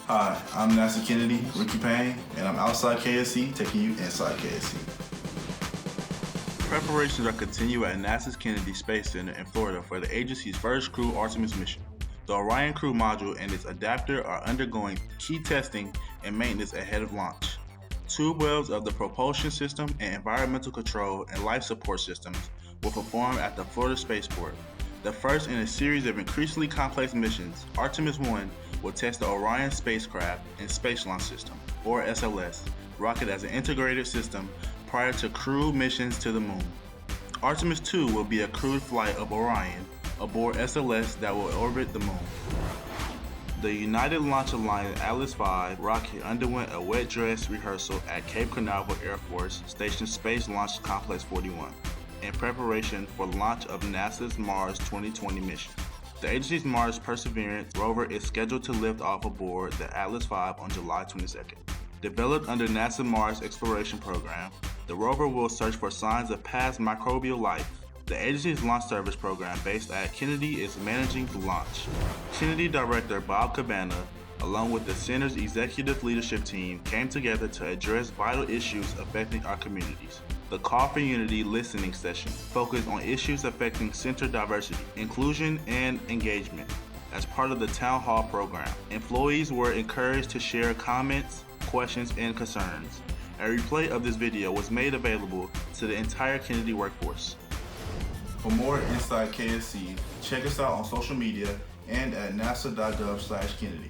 Hi, I'm NASA Kennedy, Ricky Payne, and I'm outside KSC taking you inside KSC. Preparations are continuing at NASA's Kennedy Space Center in Florida for the agency's first crewed Artemis mission. The Orion crew module and its adapter are undergoing key testing and maintenance ahead of launch. Tube welds of the propulsion system and environmental control and life support systems will perform at the Florida Spaceport. The first in a series of increasingly complex missions, Artemis 1 will test the Orion spacecraft and Space Launch System, or SLS, rocket as an integrated system prior to crewed missions to the moon. Artemis 2 will be a crewed flight of Orion aboard SLS that will orbit the moon. The United Launch Alliance Atlas V rocket underwent a wet dress rehearsal at Cape Canaveral Air Force Station Space Launch Complex 41 in preparation for launch of NASA's Mars 2020 mission. The agency's Mars Perseverance rover is scheduled to lift off aboard the Atlas V on July 22nd. Developed under NASA Mars Exploration Program, the rover will search for signs of past microbial life. The agency's launch service program based at Kennedy is managing the launch. Kennedy Director Bob Cabana, along with the center's executive leadership team, came together to address vital issues affecting our communities. The Call for Unity listening session focused on issues affecting center diversity, inclusion, and engagement. As part of the Town Hall program, employees were encouraged to share comments, questions, and concerns. A replay of this video was made available to the entire Kennedy workforce. For more Inside KSC, check us out on social media and at nasa.gov/Kennedy.